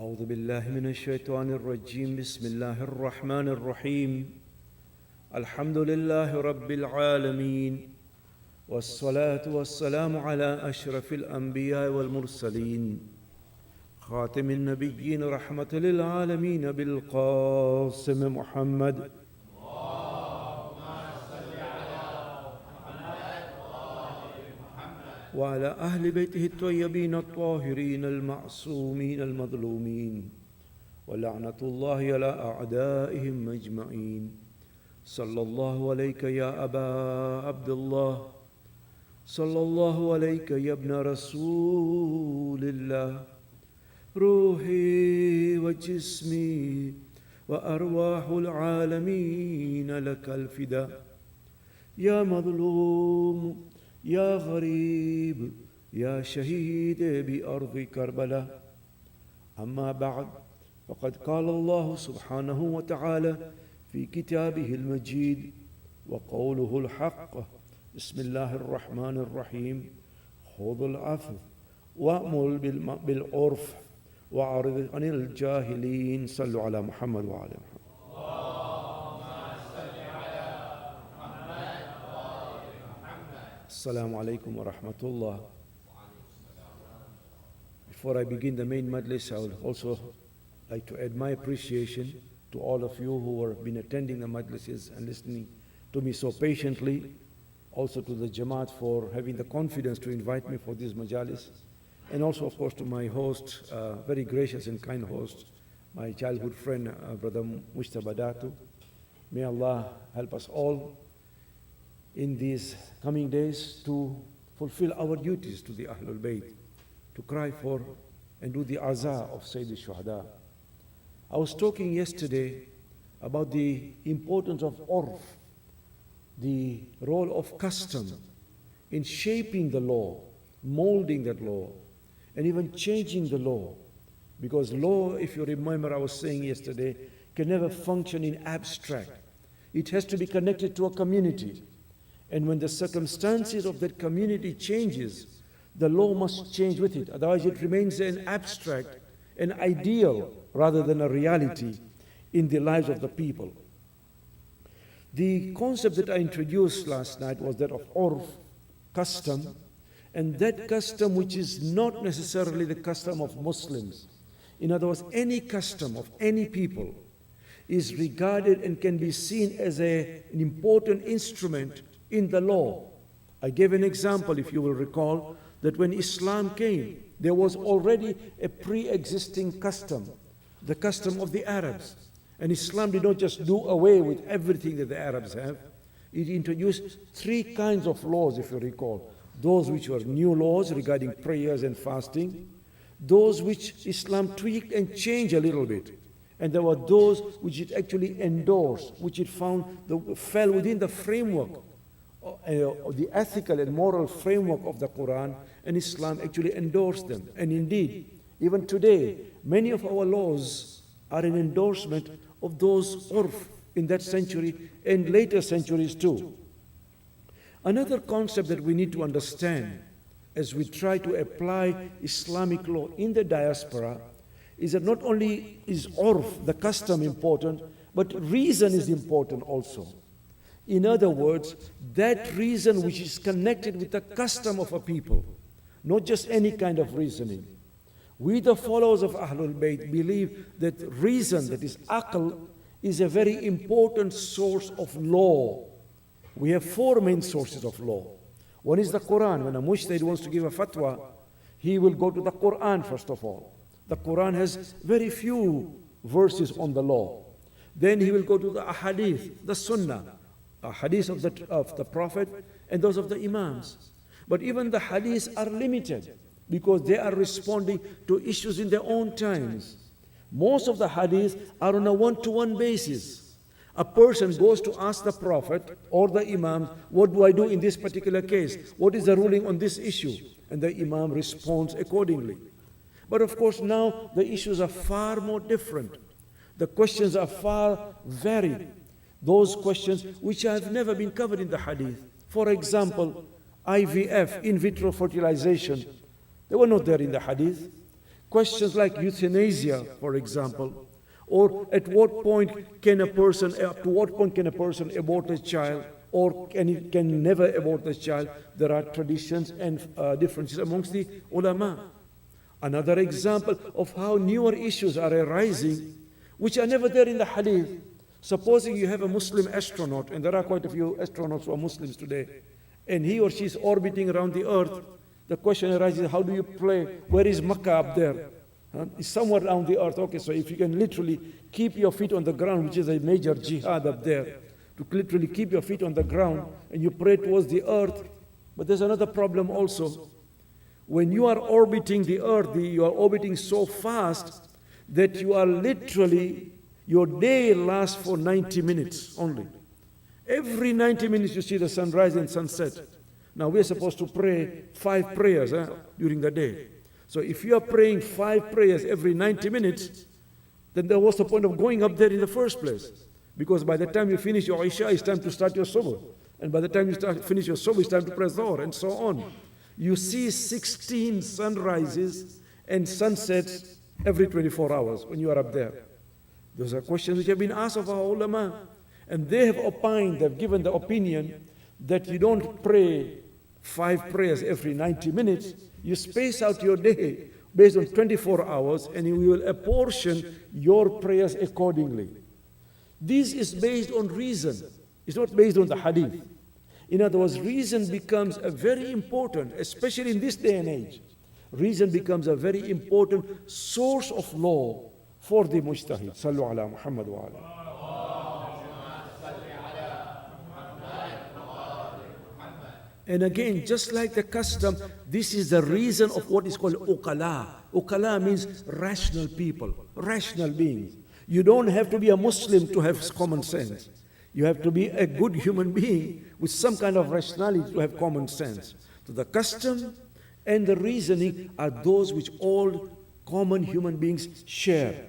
أعوذ بالله من الشيطان الرجيم بسم الله الرحمن الرحيم الحمد لله رب العالمين والصلاة والسلام على أشرف الأنبياء والمرسلين خاتم النبيين رحمة للعالمين بالقاسم محمد وعلى أهل بيته الطيبين الطاهرين المعصومين المظلومين ولعنة الله على أعدائهم أجمعين صلى الله عليك يا أبا عبد الله صلى الله عليك يا ابن رسول الله روحي وجسمي وأرواح العالمين لك الفداء يا مظلوم يا غريب يا شهيد بأرض كربلاء أما بعد فقد قال الله سبحانه وتعالى في كتابه المجيد وقوله الحق بسم الله الرحمن الرحيم خذ العفو وأمر بالعرف وأعرض عن الجاهلين صلوا على محمد وعلى محمد. Assalamu alaikum wa rahmatullah. Before I begin the main majlis, I would also like to add my appreciation to all of you who have been attending the majlises and listening to me so patiently. Also to the Jamaat for having the confidence to invite me for this majalis. And also, of course, to my host, very gracious and kind host, my childhood friend, Brother Mujtaba Datu. May Allah help us all in these coming days to fulfill our duties to the Ahlul Bayt, to cry for and do the azah of Sayyid al-Shuhada. I was talking yesterday about the importance of urf, the role of custom in shaping the law, molding that law, and even changing the law. Because law, if you remember I was saying yesterday, can never function in abstract. It has to be connected to a community. And when the circumstances of that community changes, the law must change with it. Otherwise it remains an abstract, an ideal, rather than a reality in the lives of the people. The concept that I introduced last night was that of urf, custom, and that custom which is not necessarily the custom of Muslims. In other words, any custom of any people is regarded and can be seen as an important instrument in the law. I gave an example, if you will recall, that when Islam came, there was already a pre-existing custom, the custom of the Arabs. And Islam did not just do away with everything that the Arabs have. It introduced three kinds of laws, if you recall. Those which were new laws regarding prayers and fasting, those which Islam tweaked and changed a little bit. And there were those which it actually endorsed, which it found fell within the framework, the ethical and moral framework of the Quran, and Islam actually endorsed them. And indeed, even today, many of our laws are an endorsement of those urf in that century and later centuries too. Another concept that we need to understand as we try to apply Islamic law in the diaspora is that not only is urf, the custom, important, but reason is important also. In other words, that reason which is connected with the custom of a people, not just any kind of reasoning. We, the followers of Ahlul Bayt, believe that reason, that is aql, is a very important source of law. We have four main sources of law. One is the Quran. When a mujtahid wants to give a fatwa, he will go to the Quran first of all. The Quran has very few verses on the law. Then he will go to the ahadith, the sunnah, hadith of the Prophet and those of the Imams. But even the hadiths are limited because they are responding to issues in their own times. Most of the hadiths are on a one-to-one basis. A person goes to ask the Prophet or the Imam, what do I do in this particular case? What is the ruling on this issue? And the Imam responds accordingly. But of course now the issues are far more different. The questions are far varied. Those questions which have never been covered in the hadith. For example, IVF, in vitro fertilization, they were not there in the hadith. Questions like euthanasia, for example, or at what point can a person, up to what point can a person abort a child, or can never abort a child? There are traditions and differences amongst the ulama. Another example of how newer issues are arising, which are never there in the hadith. Supposing you have a Muslim astronaut, and there are quite a few astronauts who are Muslims today, and he or she is orbiting around the earth, the question arises, how do you play? Where is Makkah up there? It's somewhere around the earth. Okay, so if you can literally keep your feet on the ground, which is a major jihad up there, to literally keep your feet on the ground, and you pray towards the earth. But there's another problem also. When you are orbiting the earth, you are orbiting so fast that you are literally, your day lasts for 90 minutes only. Every 90 minutes you see the sunrise and sunset. Now we're supposed to pray 5 prayers during the day. So if you are praying 5 prayers every 90 minutes, then there was the point of going up there in the first place. Because by the time you finish your Isha, it's time to start your Subh. And by the time you finish your Subh, it's time to pray Dhuhr, and so on. You see 16 sunrises and sunsets every 24 hours when you are up there. Those are questions which have been asked of our ulama. And they have opined, they've given the opinion that you don't pray 5 prayers every 90 minutes. You space out your day based on 24 hours, and you will apportion your prayers accordingly. This is based on reason. It's not based on the hadith. In other words, reason becomes a very important, especially in this day and age. Reason becomes a very important source of law for the mujtahid. Sallu ala Muhammad wa ala. And again, just like the custom, this is the reason of what is called uqala. Uqala means rational people, rational beings. You don't have to be a Muslim to have common sense. You have to be a good human being with some kind of rationality to have common sense. So the custom and the reasoning are those which all common human beings share.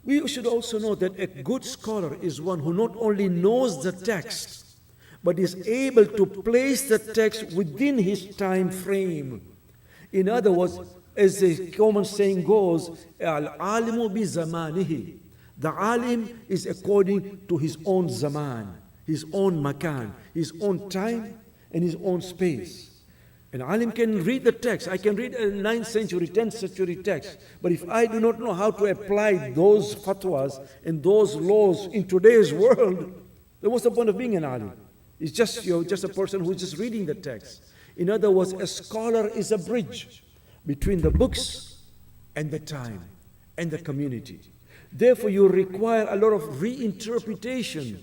We should also know that a good scholar is one who not only knows the text, but is able to place the text within his time frame. In other words, as the common saying goes, al-alimu bi zamanihi. The alim is according to his own zaman, his own makan, his own time and his own space. An alim can read the text. I can read a 9th century, 10th century text. But if I do not know how to apply those fatwas and those laws in today's world, then what's the point of being an alim? It's just, just a person who's just reading the text. In other words, a scholar is a bridge between the books and the time and the community. Therefore, you require a lot of reinterpretation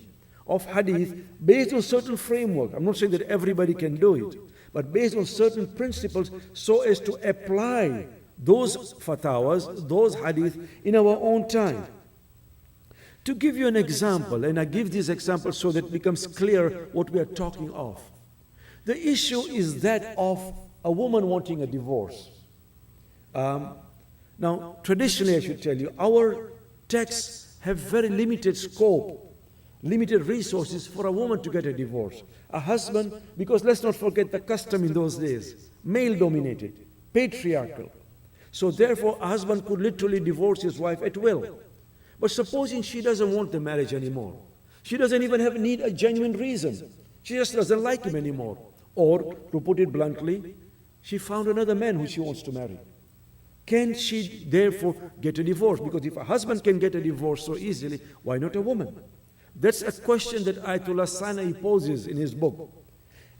of hadith based on certain framework. I'm not saying that everybody can do it, but based on certain principles so as to apply those fatawas, those hadith in our own time. To give you an example, and I give this example so that it becomes clear what we are talking of. The issue is that of a woman wanting a divorce. Now, traditionally, I should tell you, our texts have very limited scope, limited resources for a woman to get a divorce. A husband, because let's not forget the custom in those days, male-dominated, patriarchal. So therefore, a husband could literally divorce his wife at will. But supposing she doesn't want the marriage anymore, she doesn't even need a genuine reason. She just doesn't like him anymore. Or, to put it bluntly, she found another man who she wants to marry. Can she therefore get a divorce? Because if a husband can get a divorce so easily, why not a woman? That's a question that Ayatollah Sanai poses in his book.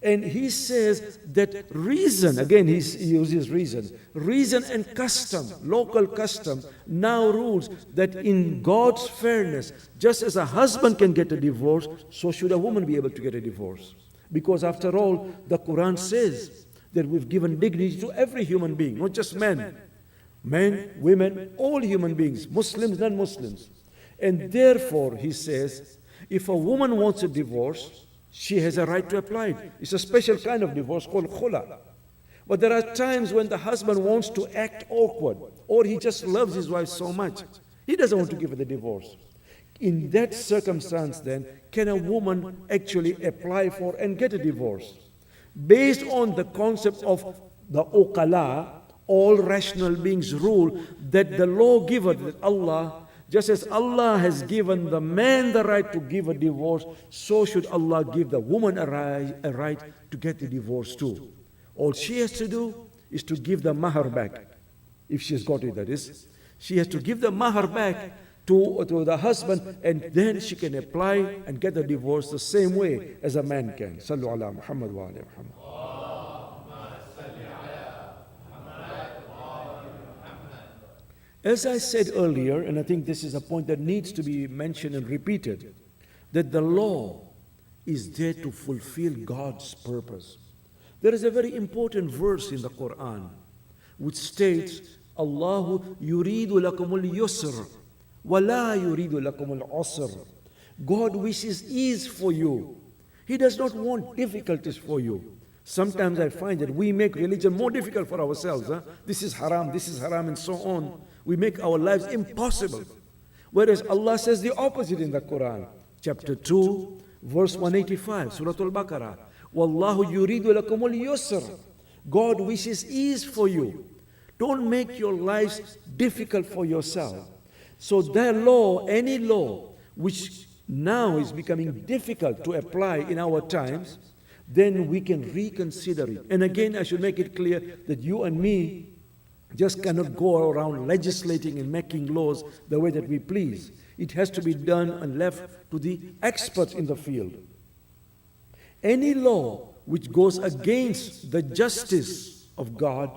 And he says that reason, again he uses reason and custom, local custom, now rules that in God's fairness, just as a husband can get a divorce, so should a woman be able to get a divorce. Because after all, the Quran says that we've given dignity to every human being, not just men. Men, women, all human beings, Muslims, non-Muslims. And therefore, he says, if a woman wants a divorce, she has a right to apply it. It's a special kind of divorce called khula. But there are times when the husband wants to act awkward, or he just loves his wife so much, he doesn't want to give her the divorce. In that circumstance then, can a woman actually apply for and get a divorce? Based on the concept of the uqala, all rational beings rule that the lawgiver, that Allah, just as Allah has given the man the right to give a divorce, so should Allah give the woman a right to get the divorce too. All she has to do is to give the mahar back, if she's got it, that is. She has to give the mahar back to the husband, and then she can apply and get the divorce the same way as a man can. Sallu ala Muhammad wa ala Muhammad. As I said earlier, and I think this is a point that needs to be mentioned and repeated, that the law is there to fulfill God's purpose. There is a very important verse in the Quran which states, Allahu yuridu lakumul yusr wa la yuridu lakumul usr. God wishes ease for you. He does not want difficulties for you. Sometimes I find that we make religion more difficult for ourselves. This is haram, and so on. We make our lives impossible. Whereas Allah says the opposite in the Quran. Chapter 2, verse 185, Surah Al-Baqarah. Wallahu yuridu lakumul yusr. God wishes ease for you. Don't make your lives difficult for yourself. So that law, any law, which now is becoming difficult to apply in our times, then we can reconsider it. And again, I should make it clear that you and me just cannot go around legislating and making laws the way that we please. It has to be done and left to the experts in the field. Any law which goes against the justice of God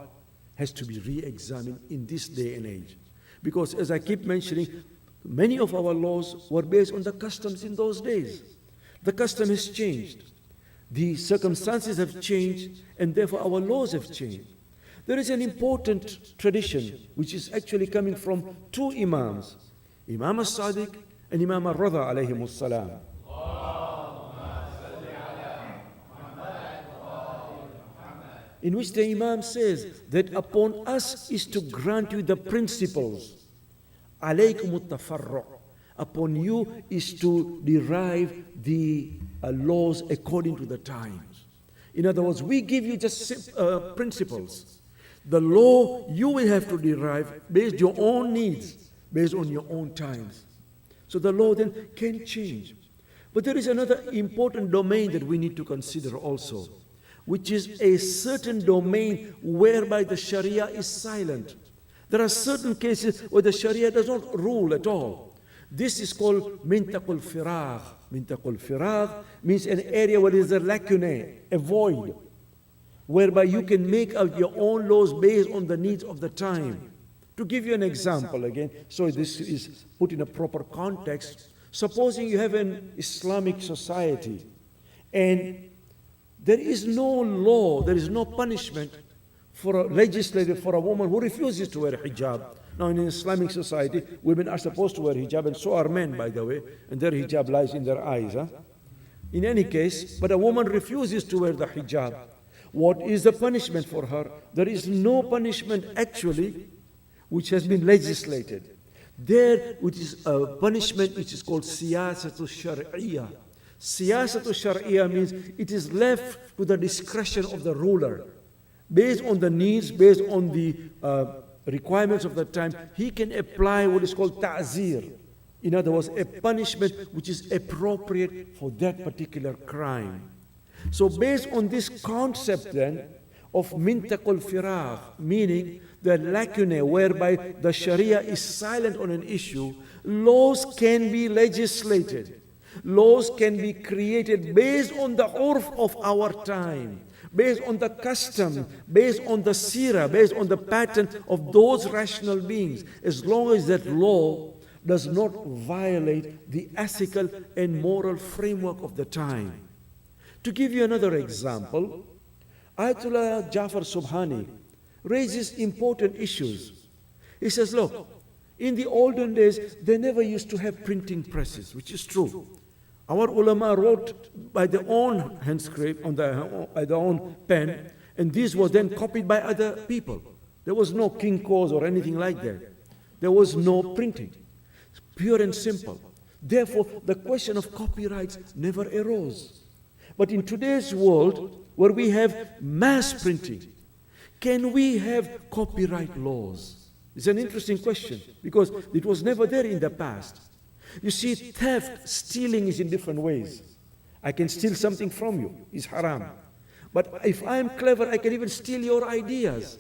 has to be re-examined in this day and age. Because as I keep mentioning, many of our laws were based on the customs in those days. The custom has changed. The circumstances have changed, and therefore our laws have changed. There is an important tradition which is actually coming from two Imams, Imam al-Sadiq and Imam al-Rada alayhimus salam. In which the Imam says that upon us is to grant you the principles. Alaykum at-tafarru'. Upon you is to derive the laws according to the times. In other words, we give you just principles. The law you will have to derive based on your own needs, based on your own times. So the law then can change. But there is another important domain that we need to consider also, which is a certain domain whereby the Sharia is silent. There are certain cases where the Sharia does not rule at all. This is called mintaqul firagh. Mintaqul firagh means an area where there is a lacune, a void, whereby you can make out your own laws based on the needs of the time. To give you an example again, so this is put in a proper context, supposing you have an Islamic society and there is no law, there is no punishment for a legislator, for a woman who refuses to wear hijab. Now in an Islamic society, women are supposed to wear hijab, and so are men, by the way, and their hijab lies in their eyes. In any case, but a woman refuses to wear the hijab. What is the punishment for her? There is no punishment actually which has been legislated. There, which is a punishment which is called siyasatu shar'iyya. Siyasatu shar'iyya means it is left to the discretion of the ruler. Based on the needs, based on the requirements of the time, he can apply what is called ta'zir. In other words, a punishment which is appropriate for that particular crime. So based on this concept then of mintaqul firagh, meaning the lacune whereby the Sharia is silent on an issue, laws can be legislated. Laws can be created based on the urf of our time, based on the custom, based on the seerah, based on the pattern of those rational beings, as long as that law does not violate the ethical and moral framework of the time. To give you another example, Ayatollah Jafar Subhani raises important issues. He says, look, in the olden days, they never used to have printing presses, which is true. Our ulama wrote by their own handscript, by their own pen, and these were then copied by other people. There was no Kinko's or anything like that. There was no printing. It's pure and simple. Therefore, the question of copyrights never arose. But in today's world, where we have mass printing, Can we have copyright laws? It's an interesting question because it was never there in the past. You see, theft, stealing is in different ways. I can steal something from you, it's haram. But if I'm clever, I can even steal your ideas.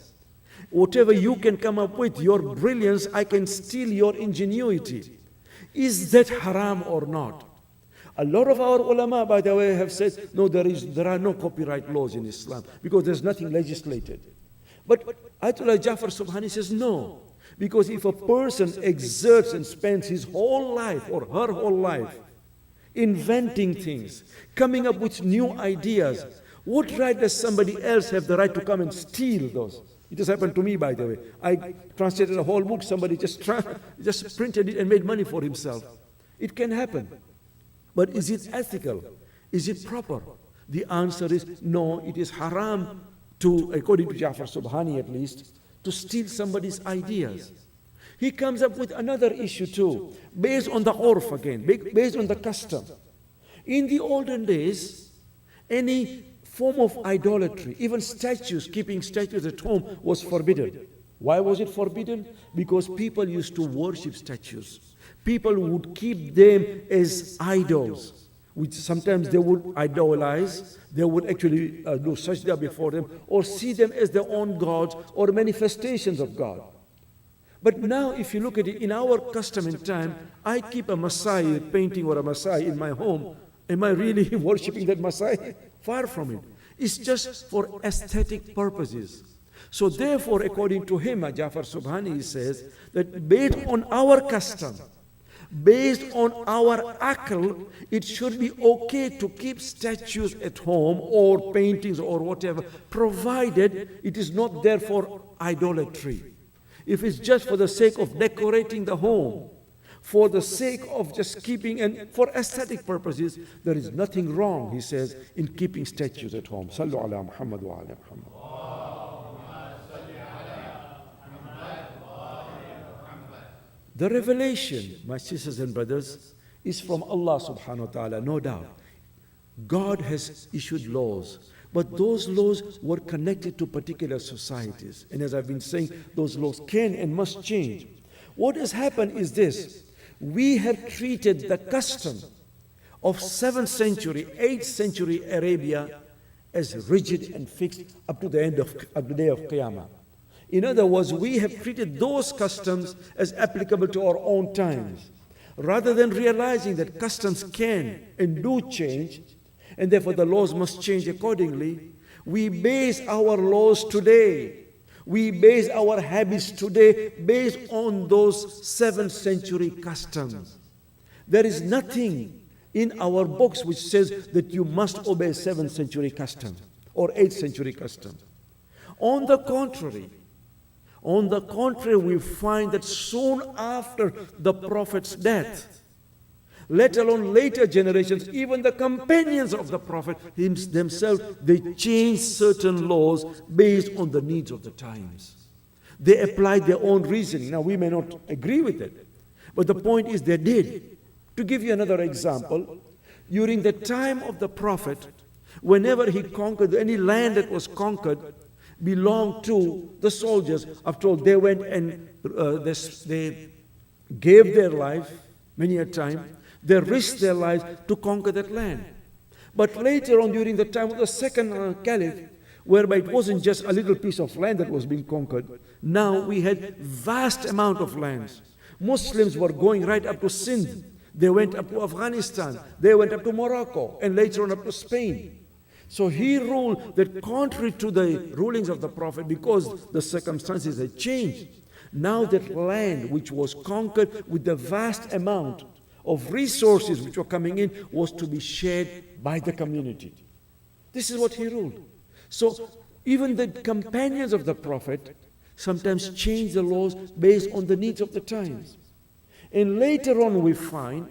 Whatever you can come up with, your brilliance, I can steal your ingenuity. Is that haram or not? A lot of our ulama, by the way, have said, no, there are no copyright laws in Islam because there's nothing legislated. But Ayatollah Jafar Subhani says no, because if a person exerts and spends his whole life or her whole life inventing things, coming up with new ideas, what right does somebody else have the right to come and steal those? It has happened to me, by the way. I translated a whole book, somebody just printed it and made money for himself. It can happen. But is it ethical? Is it proper? The answer is no, it is haram to, according to Jafar Subhani at least, to steal somebody's ideas. He comes up with another issue too, based on the urf again, based on the custom. In the olden days, any form of idolatry, even statues, keeping statues at home was forbidden. Why was it forbidden? Because people used to worship statues. People would keep them as idols, which sometimes they would idolize, they would actually do sajda before them, or see them as their own gods or manifestations of God. But now if you look at it, in our custom and time, I keep a Masai painting or a Masai in my home. Am I really worshipping that Masai? Far from it. It's just for aesthetic purposes. So therefore, according to him, Jafar Subhani says that based on our custom, based on our akal, it should be okay to keep statues at home or paintings or whatever, provided it is not there for idolatry. If it's just for the sake of decorating the home, for the sake of just keeping and for aesthetic purposes, there is nothing wrong, he says, in keeping statues at home. Sallu ala Muhammad wa ala Muhammad. The revelation, my sisters and brothers, is from Allah subhanahu wa ta'ala, no doubt. God has issued laws, but those laws were connected to particular societies. And as I've been saying, those laws can and must change. What has happened is this: we have treated the custom of 7th century, 8th century Arabia as rigid and fixed up to the end of the day of Qiyamah. In other words, we have treated those customs as applicable to our own times, rather than realizing that customs can and do change, and therefore the laws must change accordingly. We base our laws today, we base our habits today based on those 7th century customs. There is nothing in our books which says that you must obey 7th century custom or 8th century custom. On the contrary, we find that soon after the Prophet's death, let alone later generations, even the companions of the Prophet themselves, they changed certain laws based on the needs of the times. They applied their own reasoning. Now, we may not agree with it, but the point is they did. To give you another example, during the time of the Prophet, whenever he conquered any land that was conquered, belonged to the soldiers. After all, they went and they gave their life many a time. They risked their lives to conquer that land. But later on, during the time of the second caliph, whereby it wasn't just a little piece of land that was being conquered, now we had vast amount of lands. Muslims were going right up to Sindh. They went up to Afghanistan. They went up to Morocco, and later on up to Spain. So he ruled that contrary to the rulings of the Prophet, because the circumstances had changed, now that land which was conquered with the vast amount of resources which were coming in was to be shared by the community. This is what he ruled. So even the companions of the Prophet sometimes changed the laws based on the needs of the times. And later on we find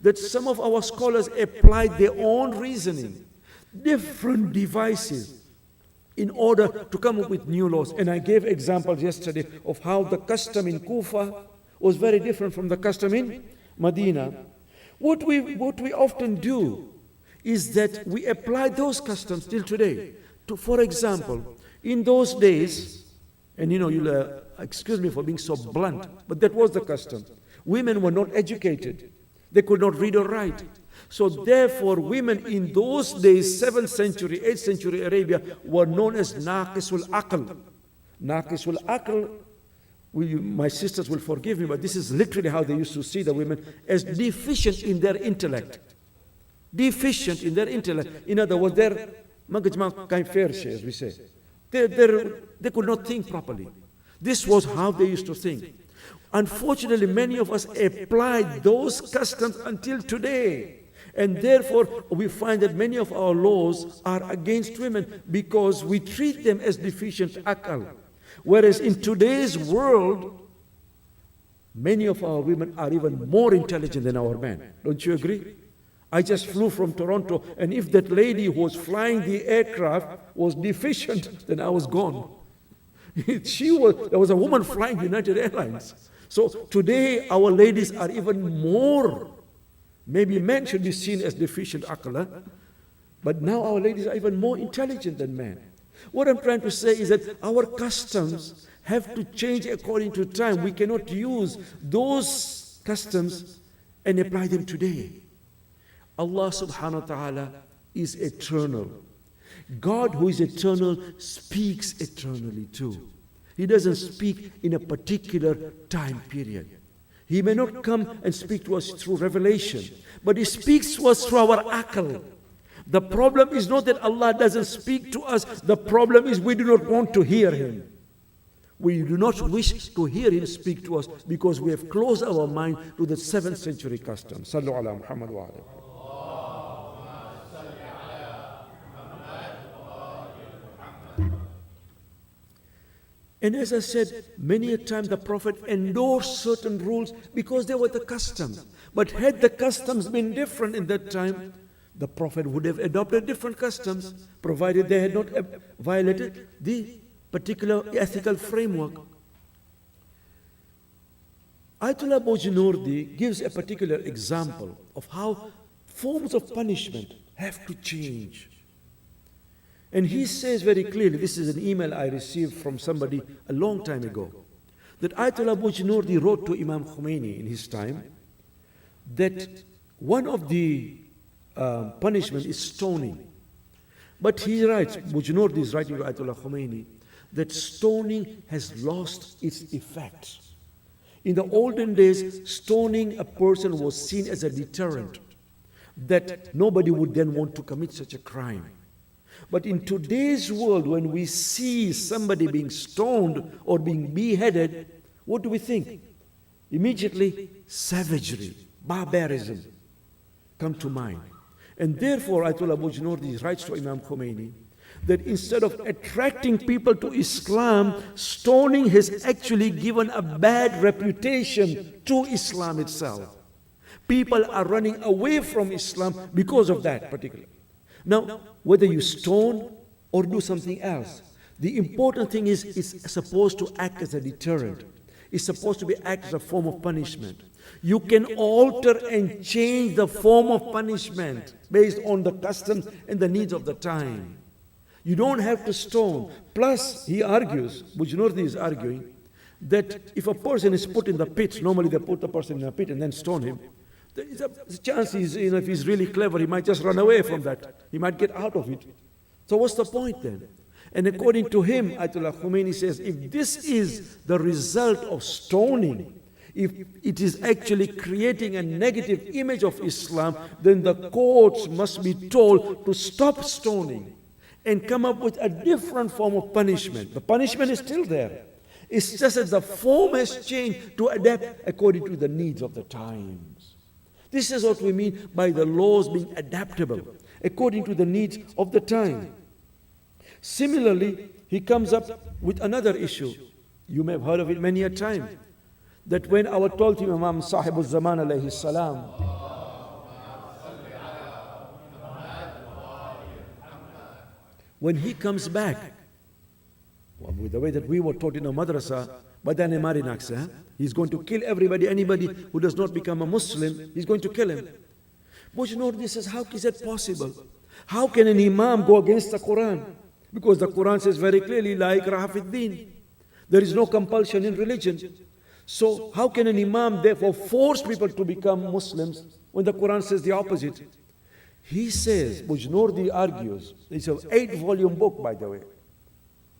that some of our scholars applied their own reasoning, different devices, in order to come up with new laws. And I gave examples yesterday of how the custom in Kufa was very different from the custom in Medina. What we often do is that we apply those customs till today. For example, In those days, and you'll excuse me for being so blunt, but that was the custom. Women were not educated. They could not read or write. So therefore, women in those days, 7th century, 8th century Arabia, were known as naqisul aql. Naqisul aql, my sisters will forgive me, but this is literally how they used to see the women, as deficient in their intellect. Deficient in their intellect. In other words, they're as we say. They could not think properly. This was how they used to think. Unfortunately, many of us applied those customs until today. And therefore, we find that many of our laws are against women because we treat them as deficient akal. Whereas in today's world, many of our women are even more intelligent than our men. Don't you agree? I just flew from Toronto, and if that lady who was flying the aircraft was deficient, then I was gone. There was a woman flying United Airlines. So today, our ladies are even more. Maybe men should be seen as deficient akal, but now our ladies are even more intelligent than men. What I'm trying to say is that our customs have to change according to time. We cannot use those customs and apply them today. Allah subhanahu wa ta'ala is eternal. God, who is eternal, speaks eternally too. He doesn't speak in a particular time period. He may not come and speak to us through revelation, but He speaks to us through our akal. The problem is not that Allah doesn't speak to us. The problem is we do not want to hear Him. We do not wish to hear Him speak to us because we have closed our mind to the 7th century custom. Sallu ala Muhammad wa ala. And as I said, many a time the Prophet endorsed certain rules because they were the custom. But had the customs been different in that time, the Prophet would have adopted different customs, provided they had not violated the particular ethical framework. Ayatollah Bojnordi gives a particular example of how forms of punishment have to change. And he says very clearly, this is an email I received from somebody a long time ago, that Ayatollah Bojnordi wrote to Imam Khomeini in his time that one of the punishment is stoning. But he writes, Bojnordi is writing to Ayatollah Khomeini, that stoning has lost its effect. In the olden days, stoning a person was seen as a deterrent, that nobody would then want to commit such a crime. But in today's world, when we see somebody being stoned or being beheaded, what do we think? Immediately, savagery, barbarism come to mind. And therefore, Ayatollah Bojnordi writes to Imam Khomeini that instead of attracting people to Islam, stoning has actually given a bad reputation to Islam itself. People are running away from Islam because of that particular. Now, whether you stone or do something else, the important thing is it's supposed to act as a deterrent. It's supposed to be act as a form of punishment. You can alter and change the form of punishment based on the customs and the needs of the time. You don't have to stone. Plus, he argues, Bojnordi is arguing, that if a person is put in the pit, normally they put the person in a pit and then stone him. There is a chance if he's really clever, he might just run away from that. He might get out of it. So what's the point then? And according to him, Ayatollah Khomeini says, if this is the result of stoning, if it is actually creating a negative image of Islam, then the courts must be told to stop stoning and come up with a different form of punishment. The punishment is still there. It's just that the form has changed to adapt according to the needs of the times. This is what we mean by the laws being adaptable according to the needs of the time. Similarly, he comes up with another issue. You may have heard of it many a time. That when our tall Imam Sahibul Zaman alayhi salam, when he comes back, with the way that we were taught in a madrasa, badane mari naksa, he's going to kill everybody, anybody who does not become a Muslim, he's going to kill him. Bojnordi says, how is that possible? How can an imam go against the Quran? Because the Quran says very clearly, La ikraha fid din. There is no compulsion in religion. So how can an imam therefore force people to become Muslims when the Quran says the opposite? He says, Bujnurdi argues, it's an 8-volume book, by the way,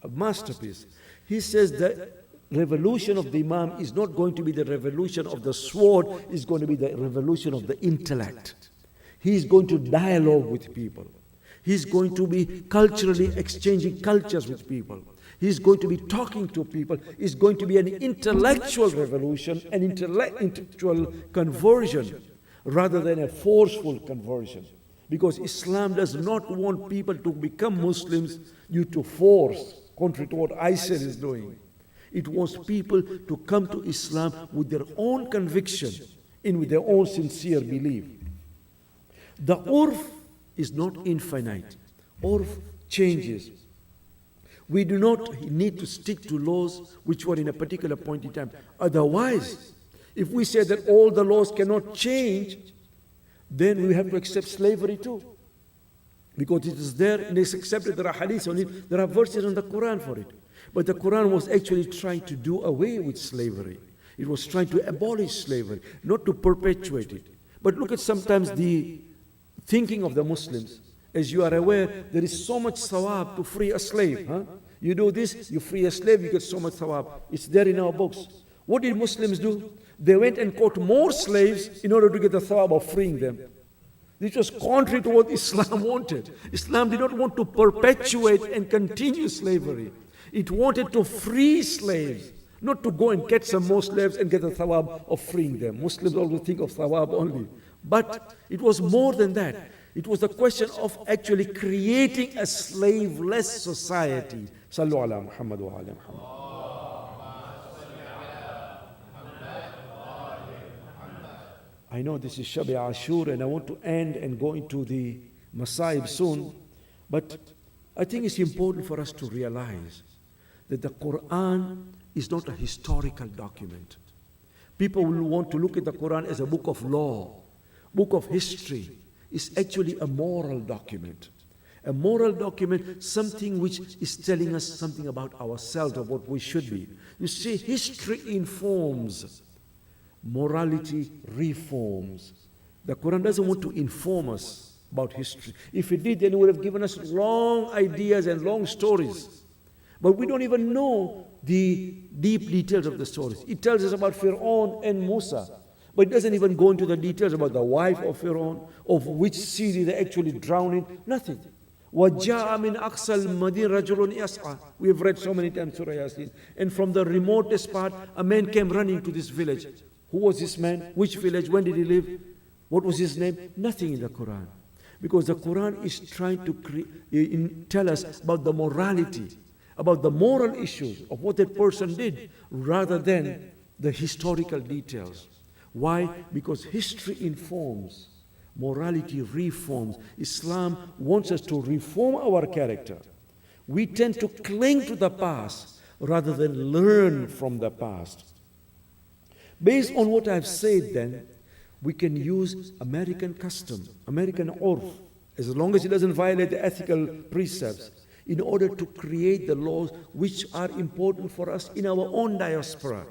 a masterpiece. He says the revolution of the imam is not going to be the revolution of the sword, it's going to be the revolution of the intellect. He is going to dialogue with people. He's going to be culturally exchanging cultures with people. He's going to be talking to people. It's going to be an intellectual revolution, an intellectual conversion, rather than a forceful conversion. Because Islam does not want people to become Muslims due to force, contrary to what ISIL is doing. It wants people to come to Islam with their own conviction and with their own sincere belief. The urf is not infinite. Urf changes. We do not need to stick to laws which were in a particular point in time. Otherwise, if we say that all the laws cannot change, then we have to accept slavery too. Because it is there and it's accepted, there are hadiths on it, there are verses on the Quran for it. But the Quran was actually trying to do away with slavery. It was trying to abolish slavery, not to perpetuate it. But look at sometimes the thinking of the Muslims. As you are aware, there is so much thawab to free a slave. You do this, you free a slave, you get so much thawab. It's there in our books. What did Muslims do? They went and caught more slaves in order to get the thawab of freeing them. This was contrary to what Islam wanted. Islam did not want to perpetuate and continue slavery. It wanted to free slaves, not to go and catch some more slaves and get the thawab of freeing them. Muslims always think of thawab only. But it was more than that. It was the question of actually creating a slaveless society. Sallu ala Muhammad wa ala Muhammad. I know this is Shab-e Ashur and I want to end and go into the Masaib soon. But I think it's important for us to realize that the Quran is not a historical document. People will want to look at the Quran as a book of law, book of history. It's actually a moral document. A moral document, something which is telling us something about ourselves, of what we should be. You see, history informs, morality reforms. The Quran doesn't want to inform us about history. If it did, then it would have given us long ideas and long stories. But we don't even know the deep details of the stories. It tells us about Fir'aun and Musa. But it doesn't even go into the details about the wife of Fir'aun, of which sea they actually drowned in. Nothing. وَجَاءَ مِنْ أَقْصَى الْمَدِينَ رَجُلٌ يَسْعَى. We have read so many times Surah Yasin. And from the remotest part, a man came running to this village. Who was this man? Which village? When did he live? What was his name? Nothing in the Quran. Because the Quran is trying to tell us about the morality, about the moral issues of what that person did, rather than the historical details. Why? Because history informs, morality reforms. Islam wants us to reform our character. We tend to cling to the past rather than learn from the past. Based on what I've said then, we can use American custom, American urf, as long as it doesn't violate the ethical precepts, in order to create the laws which are important for us in our own diaspora.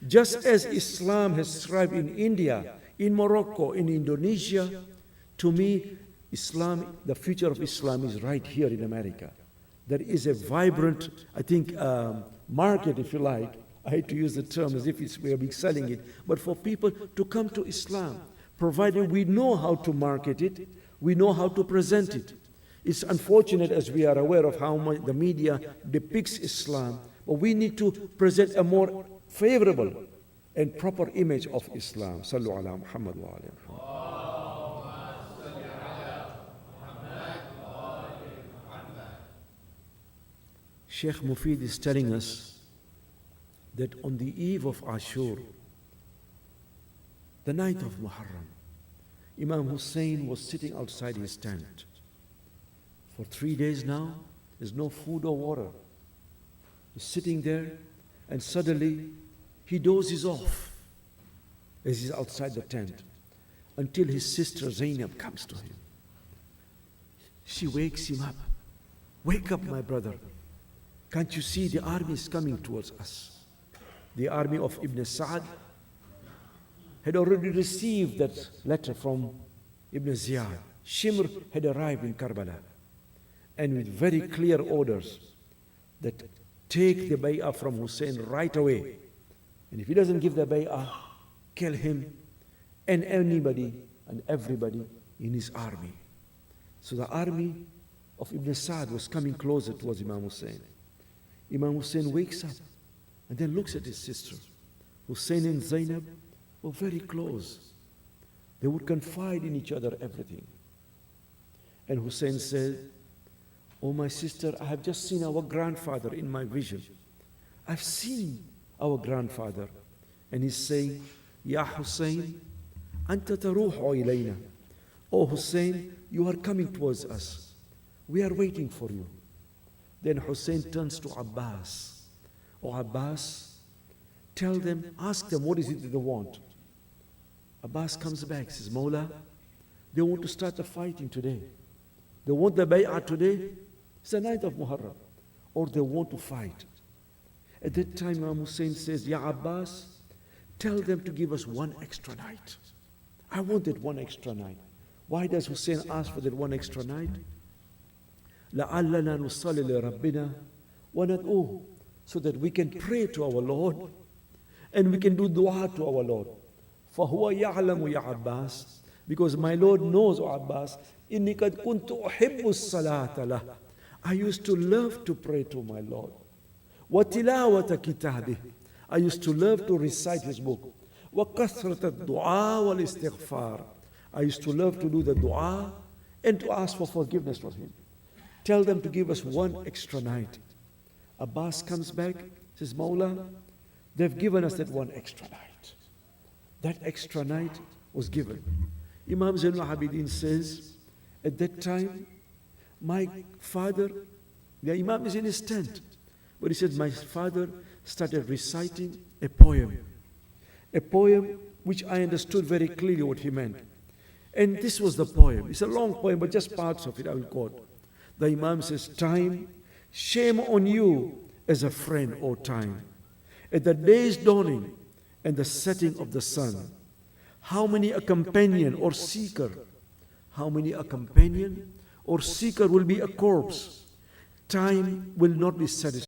Just as Islam has thrived in India, in Morocco, in Indonesia, to me, Islam, the future of Islam is right here in America. There is a vibrant, I think, market, if you like. I hate to use the term as if we are selling it, but for people to come to Islam, provided we know how to market it, we know how to present it. It's unfortunate, as we are aware of how much the media depicts Islam, but we need to present a more favorable and proper image of Islam. Sallu ala Muhammad wa ala Muhammad. Sheikh Mufid is telling us that on the eve of Ashur, the night of Muharram, Imam Hussein was sitting outside his tent. For 3 days now, there's no food or water. He's sitting there, and suddenly he dozes off as he's outside the tent until his sister Zainab comes to him. She wakes him up. Wake up, my brother. Can't you see the army is coming towards us? The army of Ibn Sa'd had already received that letter from Ibn Ziyad. Shimr had arrived in Karbala, and with very clear orders that take the bay'ah from Hussein right away. And if he doesn't give the bay'ah, kill him and anybody and everybody in his army. So the army of Ibn Sa'd was coming closer towards Imam Hussein. Imam Hussein wakes up and then looks at his sister. Hussein and Zainab were very close. They would confide in each other everything. And Hussein said, "Oh, my sister, I have just seen our grandfather in my vision. I've seen our grandfather." And he's saying, "Ya Hussein, anta taruhu ilayna." Oh Hussein, you are coming towards us. We are waiting for you. Then Hussein turns to Abbas. "Oh Abbas, tell them, ask them what is it that they want." Abbas comes back, says, "Mawla, they want to start a fighting today. They want the bay'ah today. It's the night of Muharram. Or they want to fight." At that time, Imam Hussein says, "Ya Abbas, tell them to give us one extra night. I want that one extra night." Why does Hussein ask for that one extra night? لَعَلَّنَا نُصَلِّ لِرَبِّنَا وَنَدْعُوهُ, so that we can pray to our Lord and we can do dua to our Lord. فَهُوَ يَعْلَمُ يَا Abbas, because my Lord knows, O Abbas, إِنِّي قَدْ كُنْتُ أُحِبُّ الصَّلَاةَ لَهُ. I used to love to pray to my Lord. وَتِلَاوَةَ كِتَابِهِ. I used to love to recite his book. وَكَثْرَةَ الدُّعَاء وَالْإِسْتِغْفَارِ. I used to love to do the dua and to ask for forgiveness from him. Tell them to give us one extra night. Abbas comes back, says, "Mawla, they've given us that one extra night." That extra night was given. Imam Zainul Abidin says, at that time, my father, the Imam is in his tent, but he said, my father started reciting a poem which I understood very clearly what he meant. And this was the poem. It's a long poem, but just parts of it I will quote. The Imam says, "Time, shame on you as a friend, O time. At the day's dawning and the setting of the sun, how many a companion or seeker, how many a companion or seeker will be a corpse. Time will not be satisfied.